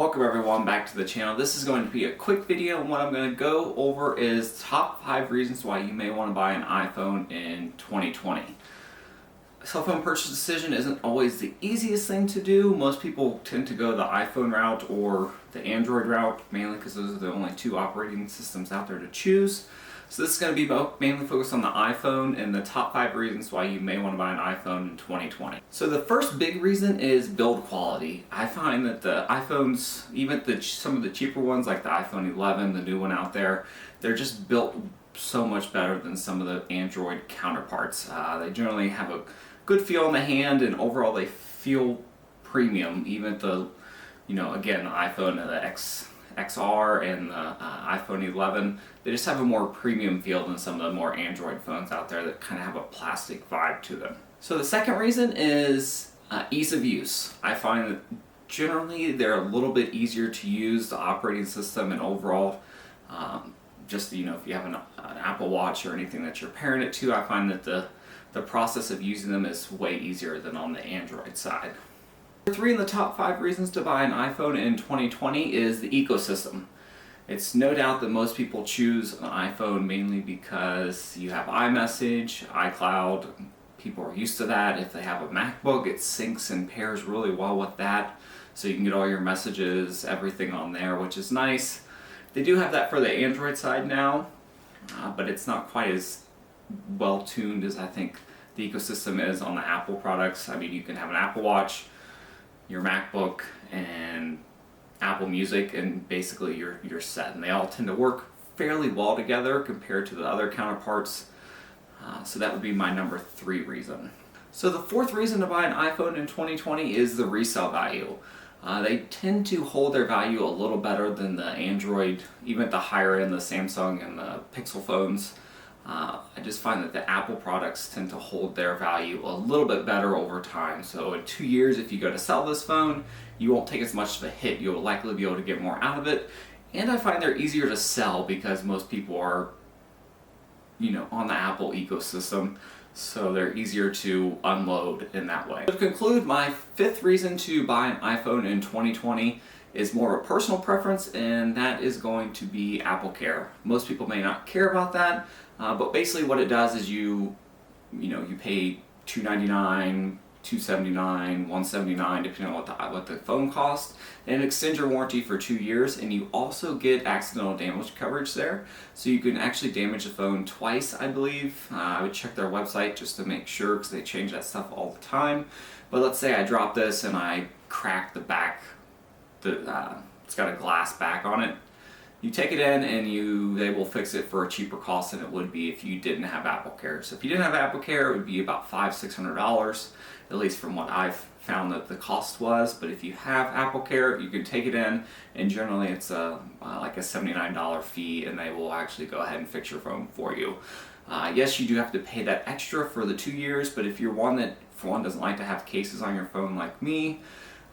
Welcome everyone back to the channel. This is going to be a quick video, and what I'm going to go over is top 5 reasons why you may want to buy an iPhone in 2020. A cell phone purchase decision isn't always the easiest thing to do. Most people tend to go the iPhone route or the Android route, mainly because those are the only two operating systems out there to choose. So this is going to be mainly focused on the iPhone and the top 5 reasons why you may want to buy an iPhone in 2020. So the first big reason is build quality. I find that the iPhones, even some of the cheaper ones like the iPhone 11, the new one out there, they're just built so much better than some of the Android counterparts. They generally have a good feel in the hand, and overall they feel premium. Even again, the iPhone and the XR and the iPhone 11, they just have a more premium feel than some of the more Android phones out there that kind of have a plastic vibe to them. So the second reason is ease of use. I find that generally they're a little bit easier to use, the operating system, and overall if you have an Apple Watch or anything that you're pairing it to, I find that the process of using them is way easier than on the Android side. Number 3 in the top 5 reasons to buy an iPhone in 2020 is the ecosystem. It's no doubt that most people choose an iPhone mainly because you have iMessage, iCloud. People are used to that. If they have a MacBook, it syncs and pairs really well with that. So you can get all your messages, everything on there, which is nice. They do have that for the Android side now, but it's not quite as well tuned as I think the ecosystem is on the Apple products. I mean, you can have an Apple Watch, your MacBook, and Apple Music, and basically you're set, and they all tend to work fairly well together compared to the other counterparts. So that would be my number 3 reason. So the 4th reason to buy an iPhone in 2020 is the resale value. They tend to hold their value a little better than the Android, even at the higher end, the Samsung and the Pixel phones. I just find that the Apple products tend to hold their value a little bit better over time. So in 2 years, if you go to sell this phone, you won't take as much of a hit. You'll likely be able to get more out of it. And I find they're easier to sell because most people are, on the Apple ecosystem. So they're easier to unload in that way. To conclude, my 5th reason to buy an iPhone in 2020 is more of a personal preference, and that is going to be Apple Care. Most people may not care about that, but basically what it does is you pay $299, $279, $179 depending on what the phone costs, and it extends your warranty for 2 years, and you also get accidental damage coverage there, so you can actually damage the phone twice, I believe. I would check their website just to make sure, because they change that stuff all the time. But let's say I drop this and I crack the back. It's got a glass back on it. You take it in and they will fix it for a cheaper cost than it would be if you didn't have Apple Care. So if you didn't have Apple Care, it would be about $500-$600, at least from what I've found that the cost was. But if you have Apple Care, you can take it in, and generally it's like a $79 fee, and they will actually go ahead and fix your phone for you. Yes, you do have to pay that extra for the 2 years, but if you're one that, for one, doesn't like to have cases on your phone like me,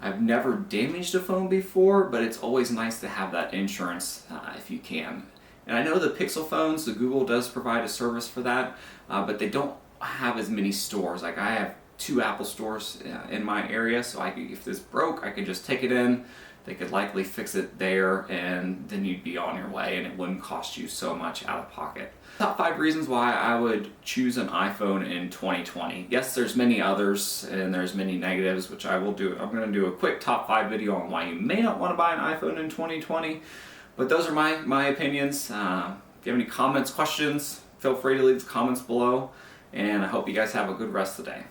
I've never damaged a phone before, but it's always nice to have that insurance if you can. And I know the Pixel phones, the Google does provide a service for that, but they don't have as many stores. Like, I have 2 Apple stores in my area, so if this broke, I could just take it in. They could likely fix it there, and then you'd be on your way, and it wouldn't cost you so much out of pocket. Top 5 reasons why I would choose an iPhone in 2020. Yes, there's many others, and there's many negatives, which I will do. I'm going to do a quick top 5 video on why you may not want to buy an iPhone in 2020. But those are my opinions. If you have any comments, questions, feel free to leave the comments below. And I hope you guys have a good rest of the day.